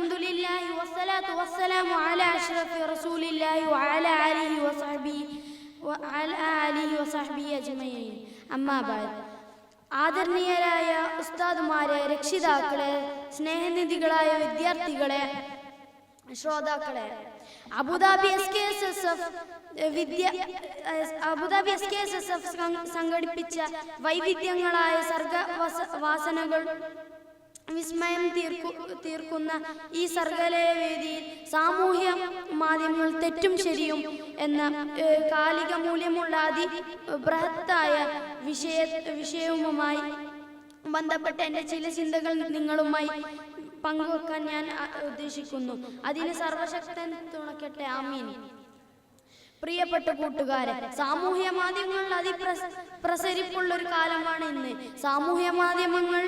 അൽഹംദുലില്ലാഹി വസ്സലാത്തു വസ്സലാമു അലാ അഷ്റഫി റസൂലില്ലാഹി വഅലാ ആലിഹി വസഹ്ബിഹി അജ്മഈൻ. അമ്മാ ബഅദ്. ആദരണീയരായ ഉസ്താദുമാരെ, രക്ഷിതാക്കളെ, സ്നേഹനിധികളായ വിദ്യാർത്ഥികളെ, ശ്രോതാക്കളെ, അബുദാബി SKSSF സംഘടിപ്പിച്ച വൈവിധ്യങ്ങളായ സർഗവാസനകൾ വിസ്മയം തീർക്കുന്ന ഈ സർഗലയ വേദിയിൽ സാമൂഹ്യ മാധ്യമങ്ങൾ തെറ്റും ശരിയും എന്ന കാലിക മൂല്യമുള്ള അതിബൃഹത്തായ വിഷയവുമായി ബന്ധപ്പെട്ട എൻ്റെ ചില ചിന്തകൾ നിങ്ങളുമായി പങ്കുവെക്കാൻ ഞാൻ ഉദ്ദേശിക്കുന്നു. അതിന് സർവശക്തൻ തുണയ്ക്കട്ടെ. ആമീൻ. പ്രിയപ്പെട്ട കൂട്ടുകാരെ, സാമൂഹ്യ മാധ്യമങ്ങൾ അതിപ്രസരിപ്പുള്ള ഒരു കാലമാണ് ഇന്ന്. സാമൂഹ്യ മാധ്യമങ്ങൾ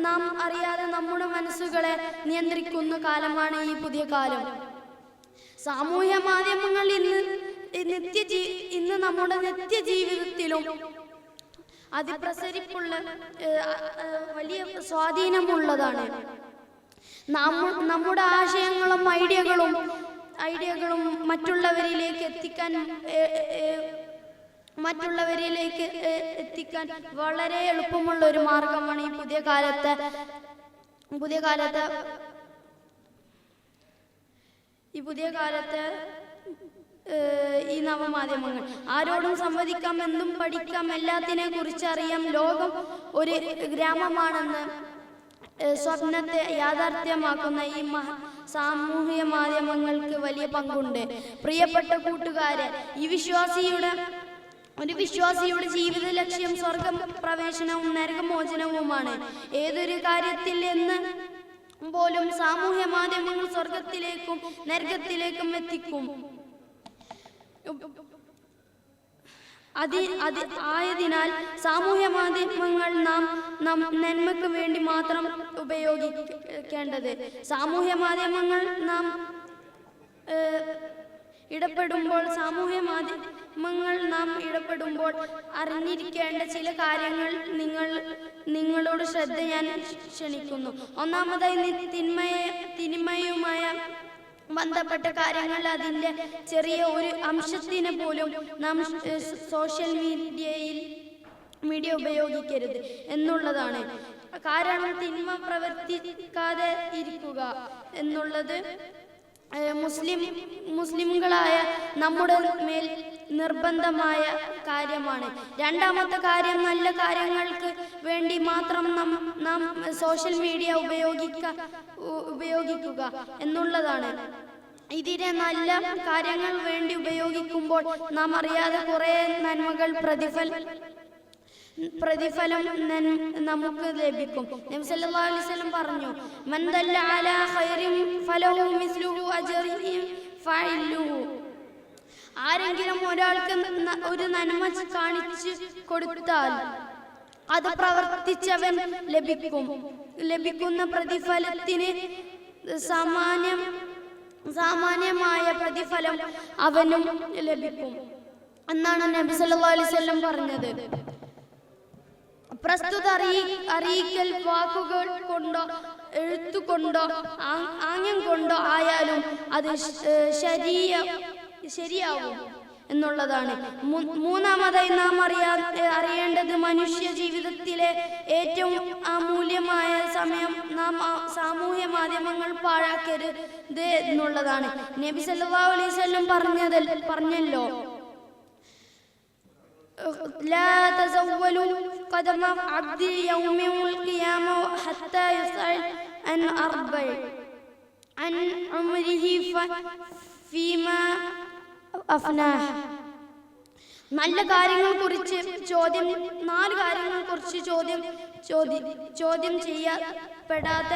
നാം അറിയാതെ നമ്മുടെ മനസ്സുകളെ നിയന്ത്രിക്കുന്ന കാലമാണ് ഈ പുതിയ കാലം. സാമൂഹ്യ മാധ്യമങ്ങൾ ഇന്ന് നമ്മുടെ നിത്യജീവിതത്തിലും അതിപ്രസരിപ്പുള്ള വലിയ സ്വാധീനമുള്ളതാണ്. നമ്മുടെ ആശയങ്ങളും ഐഡിയകളും മറ്റുള്ളവരിലേക്ക് എത്തിക്കാൻ വളരെ എളുപ്പമുള്ള ഒരു മാർഗമാണ് ഈ പുതിയ കാലത്ത് ഈ നവമാധ്യമങ്ങൾ. ആരോടും സംവദിക്കാം, എന്തും പഠിക്കാം, എല്ലാത്തിനെ കുറിച്ച് അറിയാം. ലോകം ഒരു ഗ്രാമമാണെന്ന് സ്വപ്നത്തെ യാഥാർത്ഥ്യമാക്കുന്ന ഈ സാമൂഹ്യ മാധ്യമങ്ങൾക്ക് വലിയ പങ്കുണ്ട്. പ്രിയപ്പെട്ട കൂട്ടുകാരെ, ഒരു വിശ്വാസിയുടെ ജീവിത ലക്ഷ്യം സ്വർഗം പ്രവേശനവും നരകമോചനവുമാണ്. ഏതൊരു കാര്യത്തിൽ എന്ന് പോലും സാമൂഹ്യ മാധ്യമങ്ങൾ സ്വർഗത്തിലേക്കും നരകത്തിലേക്കും എത്തിക്കും. ആയതിനാൽ സാമൂഹ്യ മാധ്യമങ്ങൾ നാം നന്മയ്ക്ക് വേണ്ടി മാത്രം ഉപയോഗിക്കേണ്ടത്. സാമൂഹ്യ മാധ്യമങ്ങൾ നാം ഇടപെടുമ്പോൾ അറിഞ്ഞിരിക്കേണ്ട ചില കാര്യങ്ങൾ നിങ്ങളോട് ശ്രദ്ധ ഞാൻ ക്ഷണിക്കുന്നു. ഒന്നാമതായി, തിന്മയുമായ ബന്ധപ്പെട്ട കാര്യങ്ങൾ, അതിൻ്റെ ചെറിയ ഒരു അംശത്തിന് പോലും നാം സോഷ്യൽ മീഡിയ ഉപയോഗിക്കരുത് എന്നുള്ളതാണ്. കാരണം തിന്മ പ്രവർത്തിക്കാതെ ഇരിക്കുക എന്നുള്ളത് മുസ്ലിംകളായ നമ്മുടെ മേൽ നിർബന്ധമായ കാര്യമാണ്. രണ്ടാമത്തെ കാര്യം, നല്ല കാര്യങ്ങൾക്ക് വേണ്ടി മാത്രം നാം സോഷ്യൽ മീഡിയ ഉപയോഗിക്കുക എന്നുള്ളതാണ്. ഇതിനെ നല്ല കാര്യങ്ങൾ വേണ്ടി ഉപയോഗിക്കുമ്പോൾ നാം അറിയാതെ കുറെ നന്മകൾ പ്രതിഫലം നമുക്ക് ലഭിക്കും. നബി സല്ലല്ലാഹു അലൈഹി വസല്ലം പറഞ്ഞു, മൻ ദല്ല അലാ ഖൈറിൻ ഫലഹു മിസ്ലുഹു അജ്രിഹി ഫഇലുഹു. ആരെങ്കിലും ഒരാൾക്ക് ഒരു നന്മ കാണിച്ചു കൊടുത്താൽ അത് പ്രവർത്തിച്ചവൻ ലഭിക്കുന്ന പ്രതിഫലത്തിന് സാമാന്യമായ പ്രതിഫലം അവനും ലഭിക്കും എന്നാണ് നബി സല്ലല്ലാഹു അലൈഹി വസല്ലം പറഞ്ഞത്. പ്രസ്തുത അറിയിക്കൽ വാക്കുകൾ കൊണ്ടോ എഴുത്തുകൊണ്ടോ ആംഗ്യം കൊണ്ടോ ആയാലും അത് ശരിയാവും എന്നുള്ളതാണ്. മൂന്നാമതായി നാം അറിയേണ്ടത്, മനുഷ്യ ജീവിതത്തിലെ ഏറ്റവും അമൂല്യമായ സമയം നാം സാമൂഹ്യ മാധ്യമങ്ങൾ പാഴാക്കരുത് എന്നുള്ളതാണ്. നബി സല്ലല്ലാഹു അലൈഹി വസല്ലം പറഞ്ഞല്ലോ, لا تزولوا قدم عبد يوم القيامة حتى يسأل عن أربع عن عمره فيما أفناه. നല്ല കാര്യങ്ങളെക്കുറിച്ച് നാല് കാര്യങ്ങളെക്കുറിച്ച് ചോദ്യം ചെയ്യപ്പെടാത്ത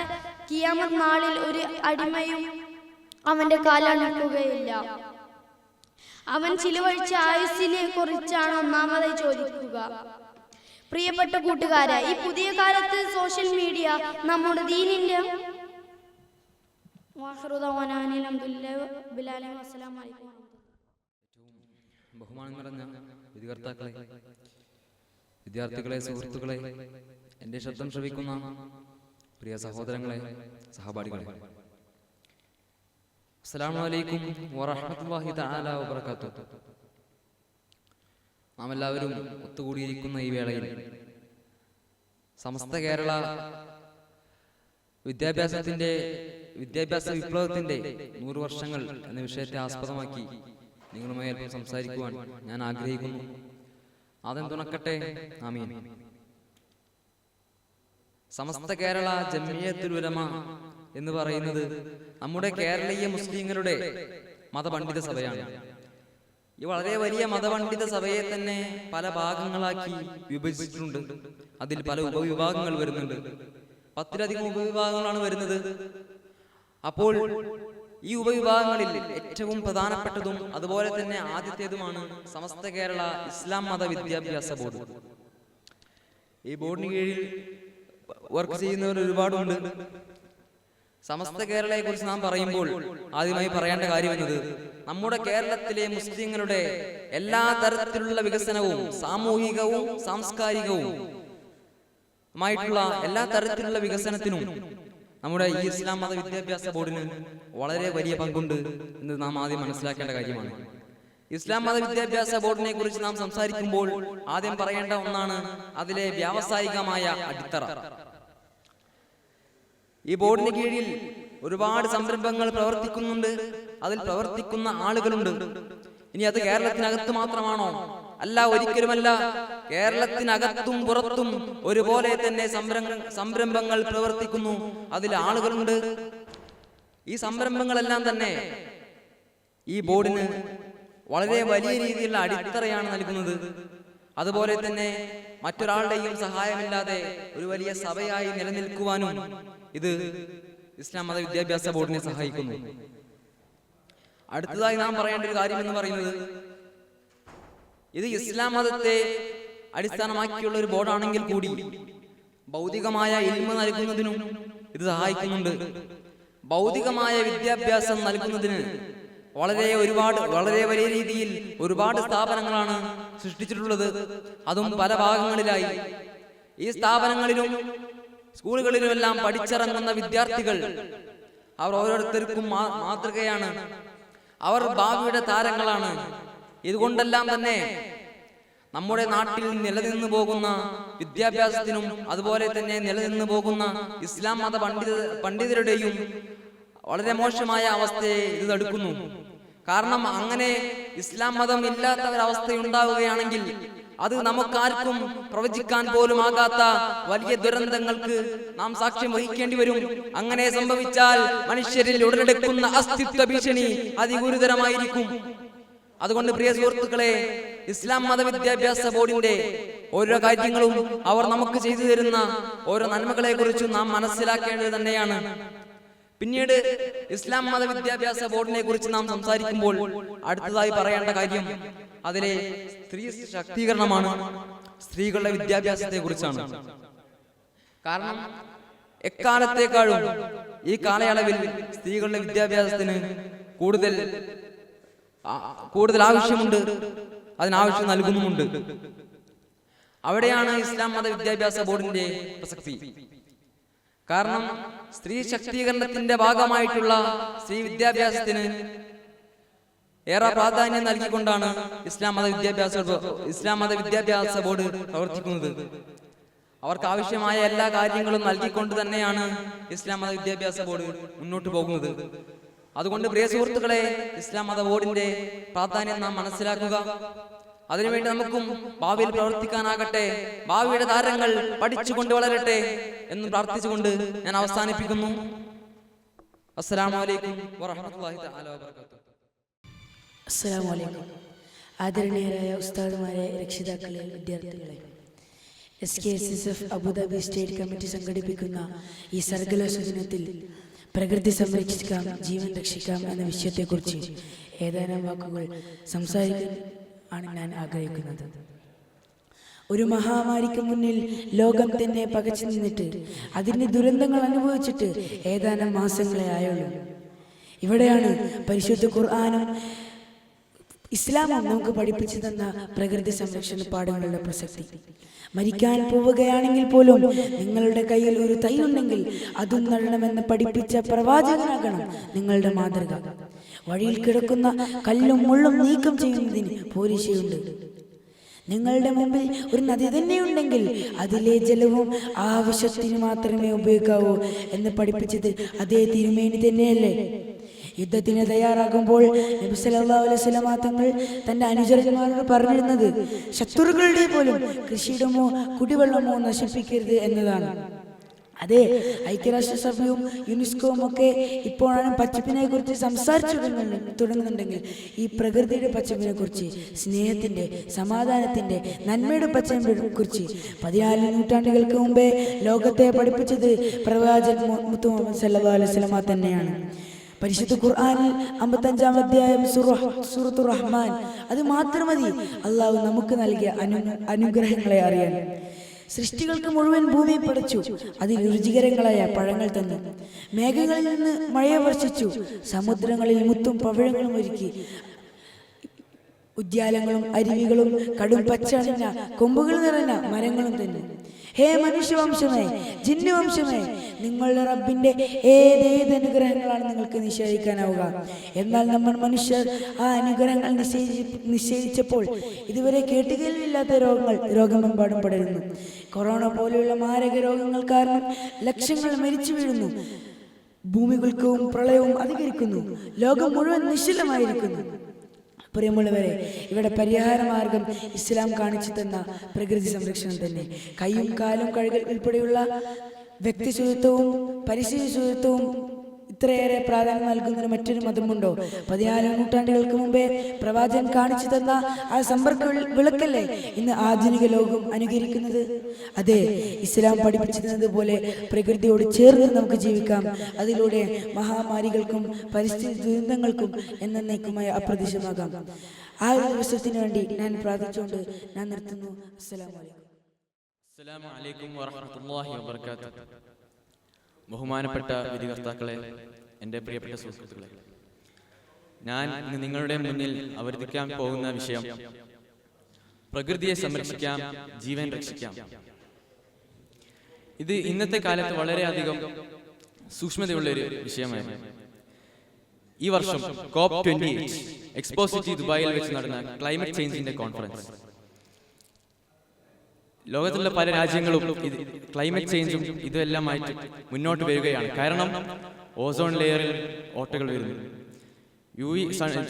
ഖിയാമത്ത് നാളിൽ ഒരു അടിമയും അവന്റെ കാലണക്കുകയില്ല. അവൻ ചിലവഴിച്ച ആയുസ്സിനെ കുറിച്ചാണ് ഒന്നാമതായി ചോദിക്കുക. പ്രിയപ്പെട്ട കൂട്ടുകാരെ, ഈ പുതിയ കാലത്ത് സോഷ്യൽ മീഡിയ നമ്മുടെ ദീനിന്റെ ബഹുമാനം നിറഞ്ഞ വിദ്യാർത്ഥികളെ, സുഹൃത്തുക്കളെ, എൻ്റെ ശബ്ദം ശ്രവിക്കുന്ന പ്രിയ സഹോദരങ്ങളെ, സഹപാഠികളെ, അസ്സലാമു അലൈക്കും വറഹ്മത്തുള്ളാഹി തആല വബറകാതുഹു. നാം എല്ലാവരും ഒത്തുകൂടിയിരിക്കുന്ന ഈ വേളയിൽ സമസ്ത കേരള വിദ്യാഭ്യാസ വിപ്ലവത്തിന്റെ 100 വർഷങ്ങൾ എന്ന വിഷയത്തെ ആസ്പദമാക്കി നിങ്ങളുമായി അല്പം സംസാരിക്കുവാൻ ഞാൻ ആഗ്രഹിക്കുന്നു. ആദ്യം തുണക്കട്ടെ. ആമീൻ. സമസ്ത കേരള ജംഇയ്യത്തുൽ ഉലമ എന്ന് പറയുന്നത് നമ്മുടെ കേരളീയ മുസ്ലിങ്ങളുടെ മതപണ്ഡിത സഭയാണ്. ഈ വളരെ വലിയ മതപണ്ഡിത സഭയെ തന്നെ പല ഭാഗങ്ങളാക്കി വിഭജിച്ചിട്ടുണ്ട്. അതിൽ പല ഉപവിഭാഗങ്ങൾ വരുന്നുണ്ട്. 10-ലധികം ഉപവിഭാഗങ്ങളാണ് വരുന്നത്. അപ്പോൾ ഈ ഉപവിഭാഗങ്ങളിൽ ഏറ്റവും പ്രധാനപ്പെട്ടതും അതുപോലെ തന്നെ ആദ്യത്തേതുമാണ് സമസ്ത കേരള ഇസ്ലാം മത വിദ്യാഭ്യാസ ബോർഡ്. ഈ ബോർഡിന് കീഴിൽ വർക്ക് ചെയ്യുന്നവർ ഒരുപാടുണ്ട്. സമസ്ത കേരളയെ കുറിച്ച് നാം പറയുമ്പോൾ ആദ്യമായി പറയേണ്ട കാര്യം എന്നത് നമ്മുടെ കേരളത്തിലെ മുസ്ലിങ്ങളുടെ എല്ലാ തരത്തിലുള്ള വികസനവും സാമൂഹികവും സാംസ്കാരികവും മായിട്ടുള്ള എല്ലാ തരത്തിലുള്ള വികസനത്തിനും നമ്മുടെ ഈ ഇസ്ലാം മത വിദ്യാഭ്യാസ ബോർഡിന് വളരെ വലിയ പങ്കുണ്ട് എന്ന് നാം ആദ്യം മനസ്സിലാക്കേണ്ട കാര്യമാണ്. ഇസ്ലാം മത വിദ്യാഭ്യാസ ബോർഡിനെ കുറിച്ച് നാം സംസാരിക്കുമ്പോൾ ആദ്യം പറയേണ്ട ഒന്നാണ് അതിലെ വ്യാവസായികമായ അടിത്തറ. ഈ ബോർഡിന് കീഴിൽ ഒരുപാട് സംരംഭങ്ങൾ പ്രവർത്തിക്കുന്നുണ്ട്. അതിൽ പ്രവർത്തിക്കുന്ന ആളുകളുണ്ട്. ഇനി അത് കേരളത്തിനകത്ത് മാത്രമാണോ? അല്ല, ഒരിക്കലുമല്ല. കേരളത്തിനകത്തും പുറത്തും ഒരുപോലെ തന്നെ സംരംഭങ്ങൾ പ്രവർത്തിക്കുന്നു. അതിൽ ആളുകളുണ്ട്. ഈ സംരംഭങ്ങളെല്ലാം തന്നെ ഈ ബോർഡിന് വളരെ വലിയ രീതിയിലുള്ള അടിത്തറയാണ് നൽകുന്നത്. അതുപോലെ തന്നെ മറ്റൊരാളുടെയും സഹായമില്ലാതെ ഒരു വലിയ സഭയായി നിലനിൽക്കുവാനും ഇത് ഇസ്ലാം മത വിദ്യാഭ്യാസ ബോർഡിനെ സഹായിക്കുന്നു. അടുത്തതായി നാം പറയേണ്ട ഒരു കാര്യം എന്ന് പറയുന്നത് ഇത് ഇസ്ലാം മതത്തെ അടിസ്ഥാനമാക്കിയുള്ള ഒരു ബോർഡാണെങ്കിൽ കൂടി ഭൗതികമായ ഇൽമ നൽകുന്നതിനും ഇത് സഹായിക്കുന്നുണ്ട്. ഭൗതികമായ വിദ്യാഭ്യാസം നൽകുന്നതിന് വളരെ വലിയ രീതിയിൽ ഒരുപാട് സ്ഥാപനങ്ങളാണ് സൃഷ്ടിച്ചിട്ടുള്ളത്. അതും പല ഭാഗങ്ങളിലായി. ഈ സ്ഥാപനങ്ങളിലും സ്കൂളുകളിലുമെല്ലാം പഠിച്ചിറങ്ങുന്ന വിദ്യാർത്ഥികൾ അവർ ഓരോരുത്തർക്കും മാതൃകയാണ്. അവർ ഭാവിയുടെ താരങ്ങളാണ്. ഇതുകൊണ്ടെല്ലാം തന്നെ നമ്മുടെ നാട്ടിൽ നിലനിന്നു പോകുന്ന വിദ്യാഭ്യാസത്തിനും അതുപോലെ തന്നെ നിലനിന്നു പോകുന്ന ഇസ്ലാം മത പണ്ഡിതരുടെയും വളരെ മോശമായ അവസ്ഥയെ ഇത് തടുക്കുന്നു. കാരണം അങ്ങനെ ഇസ്ലാം മതം ഇല്ലാത്ത ഒരവസ്ഥയുണ്ടാവുകയാണെങ്കിൽ അത് നമുക്കാർക്കും പ്രവചിക്കാൻ പോലും ആകാത്ത വലിയ ദുരന്തങ്ങൾക്ക് നാം സാക്ഷ്യം വഹിക്കേണ്ടി വരും. അങ്ങനെ സംഭവിച്ചാൽ മനുഷ്യരിൽ ഉടലെടുക്കുന്ന അസ്തിത്വ ഭീഷണി അതിഗുരുതരമായിരിക്കും. അതുകൊണ്ട് പ്രിയ സുഹൃത്തുക്കളെ, ഇസ്ലാം മത വിദ്യാഭ്യാസ ബോർഡിന്റെ ഓരോ കാര്യങ്ങളും അവർ നമുക്ക് ചെയ്തു തരുന്ന ഓരോ നന്മകളെ കുറിച്ചും നാം മനസ്സിലാക്കേണ്ടത് തന്നെയാണ്. പിന്നീട് ഇസ്ലാം മത വിദ്യാഭ്യാസ ബോർഡിനെ കുറിച്ച് നാം സംസാരിക്കുമ്പോൾ അടുത്തതായി പറയേണ്ട കാര്യം അതിലെ സ്ത്രീ ശാക്തീകരണമാണ്. സ്ത്രീകളുടെ വിദ്യാഭ്യാസത്തെ കുറിച്ചാണ്. കാരണം എക്കാലത്തേക്കാളും ഈ കാലയളവിൽ സ്ത്രീകളുടെ വിദ്യാഭ്യാസത്തിന് കൂടുതൽ ആവശ്യമുണ്ട്. അതിനാവശ്യം നൽകുന്നുമുണ്ട്. അവിടെയാണ് ഇസ്ലാം മത വിദ്യാഭ്യാസ ബോർഡിന്റെ പ്രസക്തി. കാരണം സ്ത്രീ ശാക്തീകരണത്തിന്റെ ഭാഗമായിട്ടുള്ള സ്ത്രീ വിദ്യാഭ്യാസത്തിന് ഏറെ പ്രാധാന്യം നൽകിക്കൊണ്ടാണ് ഇസ്ലാം മത വിദ്യാഭ്യാസ ബോർഡ് പ്രവർത്തിക്കുന്നത്. അവർക്ക് ആവശ്യമായ എല്ലാ കാര്യങ്ങളും നൽകിക്കൊണ്ട് തന്നെയാണ് ഇസ്ലാം മത വിദ്യാഭ്യാസ ബോർഡ് മുന്നോട്ട് പോകുന്നത്. അതുകൊണ്ട് പ്രിയ സുഹൃത്തുക്കളെ, ഇസ്ലാം മത ബോർഡിന്റെ പ്രാധാന്യം നാം മനസ്സിലാക്കുക. അതിനുവേണ്ടി നമുക്കും ഭാവിയിൽ പ്രവർത്തിക്കാനാകട്ടെ. ഭാവിയുടെ താരങ്ങൾ പഠിച്ചുകൊണ്ട് വളരട്ടെ എന്ന് പ്രാർത്ഥിച്ചുകൊണ്ട് ഞാൻ അവസാനിപ്പിക്കുന്നു. അസ്സലാമു അലൈക്കും വറഹ്മത്തുള്ളാഹി തആല വബറകാതുഹു. അസ്സലാമു അലൈക്കും. ആദരണീയരായ ഉസ്താദുമാരെ, രക്ഷിതാക്കളെ, വിദ്യാർത്ഥികളെ, SKSSF അബുദാബി സ്റ്റേറ്റ് കമ്മിറ്റി സംഘടിപ്പിക്കുന്ന ഈ സർഗലാശ ദിനത്തിൽ പ്രകൃതി സംരക്ഷിക്കാം, ജീവൻ രക്ഷിക്കാം എന്ന വിഷയത്തെക്കുറിച്ച് ഏതാനും വാക്കുകൾ സംസാരിക്കാൻ ആണ് ഞാൻ ആഗ്രഹിക്കുന്നത്. ഒരു മഹാമാരിക്ക് മുന്നിൽ ലോകം തന്നെ പകച്ചു നിന്നിട്ട് അതിൻ്റെ ദുരന്തങ്ങൾ അനുഭവിച്ചിട്ട് ഏതാനും മാസങ്ങളെ ആയുള്ളൂ. ഇവിടെയാണ് പരിശുദ്ധ ഖുർആനും ഇസ്ലാമും നമുക്ക് പഠിപ്പിച്ചു തന്ന പ്രകൃതി സംരക്ഷണ പാഠങ്ങളുടെ പ്രസക്തി. മരിക്കാൻ പോവുകയാണെങ്കിൽ പോലും നിങ്ങളുടെ കയ്യിൽ ഒരു തൈ ഉണ്ടെങ്കിൽ അതും നടണമെന്ന് പഠിപ്പിച്ച പ്രവാചകനാകണം നിങ്ങളുടെ മാതൃക. വഴിയിൽ കിടക്കുന്ന കല്ലും മുള്ളും നീക്കം ചെയ്യുന്നതിന് പോലീശയുണ്ട്. നിങ്ങളുടെ മുമ്പിൽ ഒരു നദി തന്നെയുണ്ടെങ്കിൽ അതിലെ ജലവും ആവശ്യത്തിന് മാത്രമേ ഉപയോഗിക്കാവൂ എന്ന് പഠിപ്പിച്ചത് അതേ തിരുമേനി തന്നെയല്ലേ? യുദ്ധത്തിന് തയ്യാറാകുമ്പോൾ നബി സല്ലല്ലാഹു അലൈഹി വസല്ലം തങ്ങൾ തന്റെ അനുചരന്മാരോട് പറഞ്ഞിരുന്നത് ശത്രുക്കളുടെ പോലും കൃഷിയിടമോ കുടിവെള്ളമോ നശിപ്പിക്കരുത് എന്നതാണ്. അതെ, ഐക്യരാഷ്ട്രസഭയും യുനെസ്കോയും ഒക്കെ ഇപ്പോഴാണ് പച്ചപ്പിനെ കുറിച്ച് സംസാരിച്ചു തുടങ്ങുന്നുണ്ടെങ്കിൽ ഈ പ്രകൃതിയുടെ പച്ചപ്പിനെ കുറിച്ച്, സ്നേഹത്തിന്റെ, സമാധാനത്തിന്റെ, നന്മയുടെ പച്ചപ്പിനെ കുറിച്ച് 14 നൂറ്റാണ്ടുകൾക്ക് മുമ്പേ ലോകത്തെ പഠിപ്പിച്ചത് പ്രവാചകൻ മുത്ത് മുഹമ്മദ് സല്ലല്ലാഹു അലൈഹി വസല്ലം തന്നെയാണ്. പരിശുദ്ധ ഖുർആനിൽ 55-ാം അധ്യായം സൂറത്തുർ റഹ്മാൻ, അത് മാത്രം മതി അള്ളാഹു നമുക്ക് നൽകിയ അനുഗ്രഹങ്ങളെ അറിയാൻ. സൃഷ്ടികൾക്ക് മുഴുവൻ ഭൂമി പടച്ചു, അതിൽ രുചികരങ്ങളായ പഴങ്ങൾ തന്നു. മേഘങ്ങളിൽ നിന്ന് മഴയെ വർഷിച്ചു, സമുദ്രങ്ങളിൽ മുത്തും പവിഴങ്ങളും ഒരുക്കി. ഉദ്യാനങ്ങളും അരുവികളും കടും പച്ചണിഞ്ഞ കൊമ്പുകൾ നിറഞ്ഞ മരങ്ങളും തന്നെ. ഹേ മനുഷ്യവംശമേ, ജിന്നുവംശമേ, നിങ്ങളുടെ റബ്ബിന്റെ ഏതേത് അനുഗ്രഹങ്ങളാണ് നിങ്ങൾക്ക് നിഷേധിക്കാനാവുക? എന്നാൽ നമ്മൾ മനുഷ്യർ ആ അനുഗ്രഹങ്ങൾ നിഷേധിച്ചപ്പോൾ ഇതുവരെ കേട്ടുകേൾവില്ലാത്ത രോഗമെമ്പാടും പടരുന്നു. കൊറോണ പോലെയുള്ള മാരക രോഗങ്ങൾ കാരണം ലക്ഷങ്ങൾ മരിച്ചു വീഴുന്നു. ഭൂമികുൽക്കവും പ്രളയവും അധികരിക്കുന്നു. ലോകം മുഴുവൻ നിശ്ചലമായിരിക്കുന്നു. പ്രിയമുള്ളവരെ, ഇവിടെ പരിഹാരമാർഗം ഇസ്ലാം കാണിച്ചു തന്ന പ്രകൃതി സംരക്ഷണം തന്നെ. കൈയും കാലും കഴുകൽ ഉൾപ്പെടെയുള്ള വ്യക്തി ശുചിത്വവും പരിസ്ഥിതി ശുചിത്വവും ഇത്രയേറെ പ്രാധാന്യം നൽകുന്നതിന് മറ്റൊരു മതമുണ്ടോ? 14 നൂറ്റാണ്ടുകൾക്ക് മുമ്പേ പ്രവാചകൻ കാണിച്ചു തന്ന ആ സമ്പർക്ക വിളക്കല്ലേ ഇന്ന് ആധുനിക ലോകം അനുകരിക്കുന്നത്? അതെ, ഇസ്ലാം പഠിപ്പിച്ചിരുന്നത് പോലെ പ്രകൃതിയോട് ചേർന്ന് നമുക്ക് ജീവിക്കാം. അതിലൂടെ മഹാമാരികൾക്കും പരിസ്ഥിതി ദുരന്തങ്ങൾക്കും എന്നേക്കുമായി അപ്രത്യക്ഷമാകാം. ആ ഒരു ദിവസത്തിന് വേണ്ടി ഞാൻ പ്രാർത്ഥിച്ചുകൊണ്ട് ഞാൻ നിർത്തുന്നു. അസ്സലാമു അലൈക്കും വറഹ്മത്തുള്ളാഹി വബറകാതുഹു. ബഹുമാനപ്പെട്ട വിധികർത്താക്കളെ, എൻ്റെ പ്രിയപ്പെട്ട സുഹൃത്തുക്കളെ, ഞാൻ ഇന്ന് നിങ്ങളുടെ മുന്നിൽ അവതരിപ്പിക്കാൻ പോകുന്ന വിഷയം പ്രകൃതിയെ സംരക്ഷിക്കാം, ജീവൻ രക്ഷിക്കാം. ഇത് ഇന്നത്തെ കാലത്ത് വളരെയധികം സൂക്ഷ്മതയുള്ളൊരു വിഷയമാണ്. ഈ വർഷം COP28 എക്സ്പോ സിറ്റി ദുബായിൽ വെച്ച് നടന്ന ക്ലൈമറ്റ് ചേഞ്ചിന്റെ കോൺഫറൻസ്, ലോകത്തുള്ള പല രാജ്യങ്ങളും ക്ലൈമറ്റ് ചേഞ്ചും ഇതെല്ലാമായിട്ട് മുന്നോട്ട് വരികയാണ്. കാരണം ഓസോൺ ലെയറിൽ ഓട്ടകൾ വരുന്നു,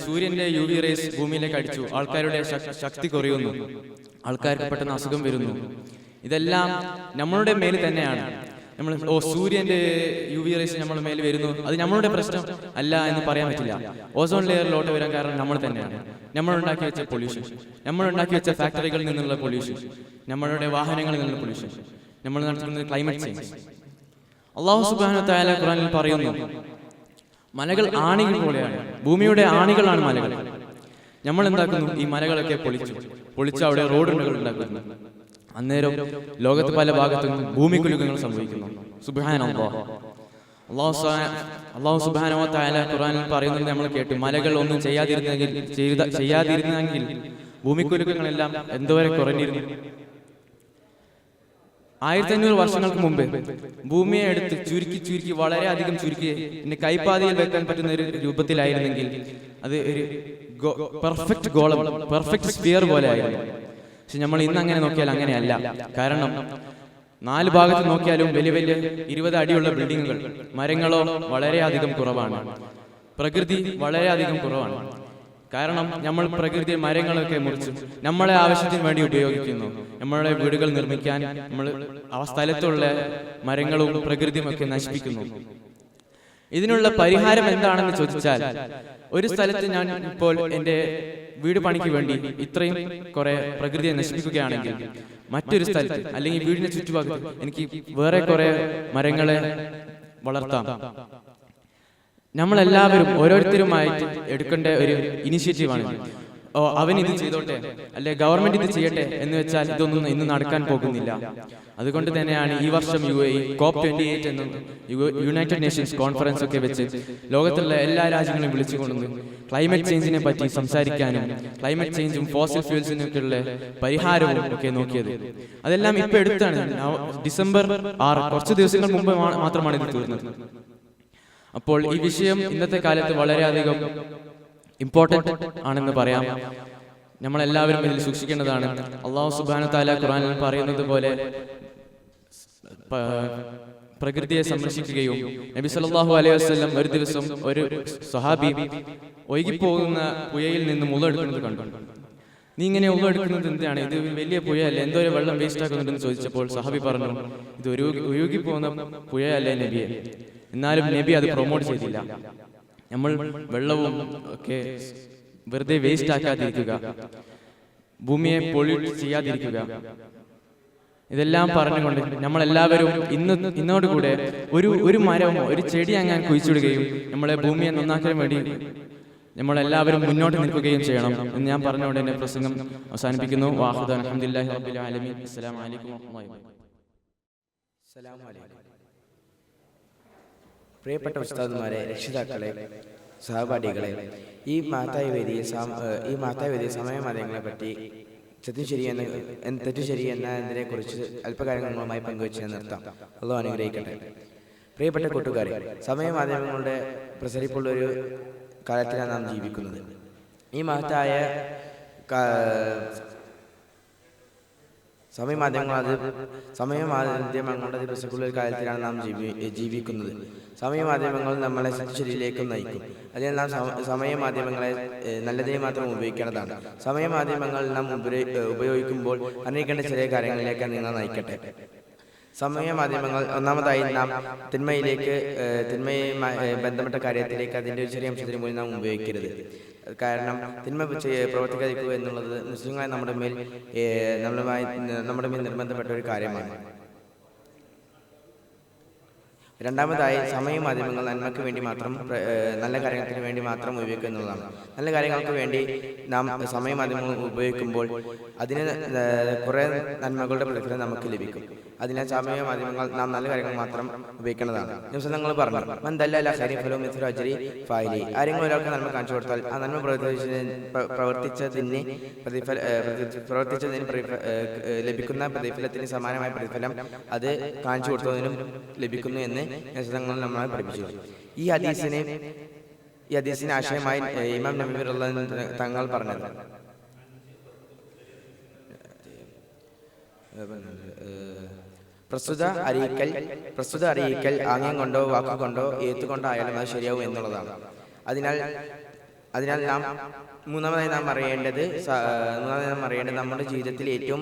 സൂര്യന്റെ UV റേസ് ഭൂമിയിലേക്ക് അടിച്ചു, ആൾക്കാരുടെ ശക്തി കുറയുന്നു, ആൾക്കാർക്ക് പെട്ടെന്ന് അസുഖം വരുന്നു. ഇതെല്ലാം നമ്മളുടെ മേൽ തന്നെയാണ്. നമ്മൾ സൂര്യന്റെ UV റേസ് നമ്മുടെ മേൽ വരുന്നു, അത് നമ്മളുടെ പ്രശ്നം അല്ല എന്ന് പറയാൻ പറ്റില്ല. ഓസോൺ ലെയറിലോട്ട് വരാൻ കാരണം നമ്മൾ തന്നെയാണ്. നമ്മൾ ഉണ്ടാക്കി വെച്ച പൊല്യൂഷൻ, നമ്മൾ ഉണ്ടാക്കി വെച്ച ഫാക്ടറികളിൽ നിന്നുള്ള പൊല്യൂഷൻ, നമ്മളുടെ വാഹനങ്ങളിൽ നിന്നുള്ള പൊല്യൂഷൻ, നമ്മൾ നടത്തുന്നത് ക്ലൈമറ്റ് ചേഞ്ച്. അല്ലാഹു സുബ്ഹാനഹു വ തആല ഖുർആനിൽ പറയുന്നു, മലകൾ ആണികൾ പോലെയാണ്, ഭൂമിയുടെ ആണികളാണ് മലകൾ. നമ്മൾ എന്താക്കുന്നു? ഈ മലകളൊക്കെ പൊളിച്ച് അവിടെ റോഡുകൾ ഉണ്ടാക്കുന്നു. അന്നേരം ലോകത്ത് പല ഭാഗത്തും ഭൂമികുലുക്കങ്ങൾ സംഭവിക്കുന്നു. സുബ്ഹാനല്ലാഹ്. അല്ലാഹു സുബ്ഹാനഹു വ തആല ഖുർആനിൽ പറയുന്നത് നമ്മൾ കേട്ടു, മലകൾ ഒന്നും ചെയ്യാതിരുന്നെങ്കിൽ ഭൂമികുലുക്കങ്ങളെല്ലാം എന്തോരെ കുറഞ്ഞിരുന്നു. 1500 വർഷങ്ങൾക്ക് മുമ്പ് ഭൂമിയെ എടുത്ത് ചുരുക്കി വളരെയധികം ചുരുക്കി പിന്നെ കൈപ്പാതയിൽ വെക്കാൻ പറ്റുന്ന ഒരു രൂപത്തിലായിരുന്നെങ്കിൽ അത് ഒരു പെർഫെക്റ്റ് ഗോളം, പെർഫെക്റ്റ് സ്ഫിയർ പോലെ ആയിരുന്നു. പക്ഷെ നമ്മൾ ഇന്ന് അങ്ങനെ നോക്കിയാൽ അങ്ങനെയല്ല. കാരണം 4 ഭാഗത്ത് നോക്കിയാലും വലിയ 20 അടിയുള്ള ബിൽഡിങ്ങുകൾ, മരങ്ങളോ വളരെയധികം കുറവാണ്, പ്രകൃതി വളരെയധികം കുറവാണ്. കാരണം നമ്മൾ പ്രകൃതി മരങ്ങളൊക്കെ മുറിച്ച് നമ്മളെ ആവശ്യത്തിന് വേണ്ടി ഉപയോഗിക്കുന്നു. നമ്മളുടെ വീടുകൾ നിർമ്മിക്കാൻ നമ്മൾ ആ സ്ഥലത്തുള്ള മരങ്ങളും പ്രകൃതിയും ഒക്കെ നശിപ്പിക്കുന്നു. ഇതിനുള്ള പരിഹാരം എന്താണെന്ന് ചോദിച്ചാൽ, ഒരു സ്ഥലത്ത് ഞാൻ ഇപ്പോൾ എൻ്റെ വീട് പണിക്ക് വേണ്ടി ഇത്രയും കുറെ പ്രകൃതിയെ നശിപ്പിക്കുകയാണെങ്കിൽ മറ്റൊരു സ്ഥലത്ത് അല്ലെങ്കിൽ വീടിന്റെ ചുറ്റുഭാഗത്ത് എനിക്ക് വേറെ കുറെ മരങ്ങളെ വളർത്താം. നമ്മളെല്ലാവരും ഓരോരുത്തരുമായിട്ട് എടുക്കേണ്ട ഒരു ഇനിഷ്യേറ്റീവാണ്. അവൻ ഇത് ചെയ്തോട്ടെ, അല്ലെ ഗവൺമെന്റ് ഇത് ചെയ്യട്ടെ എന്ന് വെച്ചാൽ ഇതൊന്നും ഇന്ന് നടക്കാൻ പോകുന്നില്ല. അതുകൊണ്ട് തന്നെയാണ് ഈ വർഷം UAE COP28 എന്നും യുണൈറ്റഡ് നേഷൻസ് കോൺഫറൻസ് ഒക്കെ വെച്ച് ലോകത്തുള്ള എല്ലാ രാജ്യങ്ങളെയും വിളിച്ചുകൊണ്ടുവന്ന് ക്ലൈമറ്റ് ചേഞ്ചിനെ പറ്റി സംസാരിക്കാനും ക്ലൈമറ്റ് ചേഞ്ചും ഫോസിൽ ഫ്യൂൽസിനൊക്കെയുള്ള പരിഹാരവും ഒക്കെ നോക്കിയത്. അതെല്ലാം ഇപ്പൊ എടുത്താണ്. ഡിസംബർ 6, കുറച്ച് ദിവസങ്ങൾ മുമ്പ് മാത്രമാണ് ഇത് തീർന്നത്. അപ്പോൾ ഈ വിഷയം ഇന്നത്തെ കാലത്ത് വളരെയധികം ഇമ്പോർട്ടൻ്റ് ആണെന്ന് പറയാം. നമ്മളെല്ലാവരും ഇതിൽ സൂക്ഷിക്കേണ്ടതാണ്. അല്ലാഹു സുബ്ഹാനഹു തആല ഖുർആനിൽ പറയുന്നത് പോലെ പ്രകൃതിയെ സംരക്ഷിക്കുകയും നബി സല്ലല്ലാഹു അലൈഹി വസല്ലം ഒരു ദിവസം ഒരു സ്വഹാബി ഒഴുകിപ്പോകുന്ന പുഴയിൽ നിന്ന് മുളയെടുക്കുന്നത് കണ്ടു. നീ ഇങ്ങനെ ഉള്ളെടുക്കുന്നത് എന്താണ്? ഇത് വലിയ പുഴയല്ലേ, എന്തോ ഒരു വെള്ളം വേസ്റ്റ് ആക്കുന്നുണ്ടെന്ന് ചോദിച്ചപ്പോൾ സഹാബി പറഞ്ഞു, ഇത് ഒഴുകിപ്പോകുന്ന പുഴയല്ലേ നബിയെ. എന്നാലും നബി അത് പ്രൊമോട്ട് ചെയ്തില്ല. നമ്മൾ വെള്ളവും ഒക്കെ വെറുതെ വേസ്റ്റ് ആക്കാതിരിക്കുക, ഭൂമിയെ പൊള്യൂട്ട് ചെയ്യാതിരിക്കുക, ഇതെല്ലാം പറഞ്ഞുകൊണ്ട് നമ്മളെല്ലാവരും ഇന്നോടുകൂടെ ഒരു മരമോ ഒരു ചെടി അങ്ങനെ കുഴിച്ചിടുകയും നമ്മളെ ഭൂമിയെ നന്നാക്കാൻ വേണ്ടി നമ്മളെല്ലാവരും മുന്നോട്ട് നിൽക്കുകയും ചെയ്യണം എന്ന് ഞാൻ പറഞ്ഞുകൊണ്ട് എന്റെ പ്രസംഗം അവസാനിപ്പിക്കുന്നു. വാഹിദ് അൽഹംദുലില്ലാഹി റബ്ബിൽ ആലമീൻ. അസ്സലാമു അലൈക്കും വറഹ്മത്തുള്ളാഹി വബറകാതുഹു. പ്രിയപ്പെട്ട ഉസ്താദുമാരെ, രക്ഷിതാക്കളെ, സഹപാഠികളെ, ഈ മഹത്തായ വേദിയിൽ സമയമാധ്യമങ്ങളെ പറ്റി തെറ്റു ശരി എന്നതിനെ കുറിച്ച് അല്പകാര്യങ്ങളുമായി പങ്കുവെച്ച് നിർത്താം. അല്ലാഹു അനുഗ്രഹിക്കട്ടെ. പ്രിയപ്പെട്ട കൂട്ടുകാരെ, സമയമാധ്യമങ്ങളുടെ പ്രസരിപ്പുള്ളൊരു കാലത്തിലാണ് നാം ജീവിക്കുന്നത്. ഈ മഹത്തായ സമയമാധ്യമങ്ങളുടെ പ്രസരിപ്പുള്ള കാലത്തിലാണ് നാം ജീവിക്കുന്നത്. സമയമാധ്യമങ്ങൾ നമ്മളെ സത്യശരിയിലേക്ക് നയിക്കും. അതിനാൽ നാം സമയമാധ്യമങ്ങളെ നല്ലതിനെ മാത്രം ഉപയോഗിക്കേണ്ടതാണ്. സമയമാധ്യമങ്ങൾ നാം ഉപയോഗിക്കുമ്പോൾ അറിയിക്കേണ്ട ചെറിയ കാര്യങ്ങളിലേക്ക് നിങ്ങൾ നയിക്കട്ടെ. സമയമാധ്യമങ്ങൾ ഒന്നാമതായി നാം തിന്മയുമായി ബന്ധപ്പെട്ട കാര്യത്തിലേക്ക് അതിൻ്റെ ഒരു ചെറിയ അംശത്തിന് പോലും നാം ഉപയോഗിക്കരുത്. കാരണം തിന്മ പ്രവർത്തിക്കാതിരിക്കുക എന്നുള്ളത് മുസ്ലിങ്ങളായ നമ്മുടെ മേൽ നിർബന്ധപ്പെട്ട ഒരു കാര്യമാണ്. രണ്ടാമതായി സമയമാധ്യമങ്ങൾ നന്മയ്ക്ക് വേണ്ടി മാത്രം, നല്ല കാര്യങ്ങൾക്ക് വേണ്ടി മാത്രം ഉപയോഗിക്കുക എന്നുള്ളതാണ്. നല്ല കാര്യങ്ങൾക്ക് വേണ്ടി നാം സമയമാധ്യമങ്ങൾ ഉപയോഗിക്കുമ്പോൾ അതിന് കുറേ നന്മകളുടെ പ്രതിഫലം നമുക്ക് ലഭിക്കും. അതിനാൽ സമയമാധ്യമങ്ങൾ നാം നല്ല കാര്യങ്ങൾ മാത്രം ഉപയോഗിക്കേണ്ടതാണ്. നിങ്ങൾ പറഞ്ഞു, ആരെങ്കിലും ഒരാൾക്ക് നന്മ കാണിച്ചു കൊടുത്താൽ ആ നന്മ പ്രവർത്തിച്ചതിന് ലഭിക്കുന്ന പ്രതിഫലത്തിന് സമാനമായ പ്രതിഫലം അത് കാണിച്ചു കൊടുത്തതിനും ലഭിക്കുന്നു എന്ന് നമ്മളെ പഠിപ്പിച്ചു. ഈ ഹദീസിന് ആശയമായി ഇമാം നബവി റളിയല്ലാഹു തങ്ങൾ പറഞ്ഞത്, പ്രസ്തുത അറിയിക്കൽ ആംഗ്യം കൊണ്ടോ വാക്കുകൊണ്ടോ ഏത്തുകൊണ്ടോ ആയാലും അത് ശരിയാവും എന്നുള്ളതാണ്. അതിനാൽ മൂന്നാമതായി നാം അറിയേണ്ടത് നമ്മുടെ ജീവിതത്തിൽ ഏറ്റവും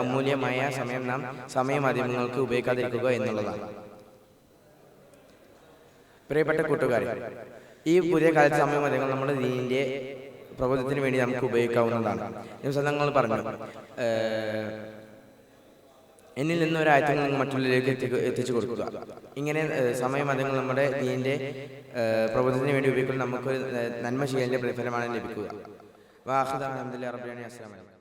അമൂല്യമായ സമയം നാം സമയമാധ്യമങ്ങൾക്ക് ഉപയോഗിക്കാതിരിക്കുക എന്നുള്ളതാണ്. പ്രിയപ്പെട്ട കൂട്ടുകാരെ, ഈ പുതിയ കാലത്ത് സമയമാധ്യമങ്ങൾ നമ്മുടെ ദീനിന്റെ പ്രബോധനത്തിന് വേണ്ടി നമുക്ക് ഉപയോഗിക്കാവുന്നതാണ്. നിങ്ങൾ പറഞ്ഞു, എന്നിൽ നിന്ന് ഒരു ആയത്തിൽ നിന്ന് മറ്റുള്ളവരിലേക്ക് എത്തിച്ചു കൊടുക്കുക. ഇങ്ങനെ സമയമാധ്യമങ്ങൾ നമ്മുടെ ദീനിന്റെ പ്രബോധനത്തിന് വേണ്ടി ഉപയോഗിക്കുമ്പോൾ നമുക്ക് നന്മ ചെയ്യലിന്റെ പ്രതിഫലമാണ് ലഭിക്കുക. വാഹിദ് അൽഹംദുലില്ലാഹി റബ്ബിൽ ആലമീൻ. അസ്സലാമു അലൈക്കും.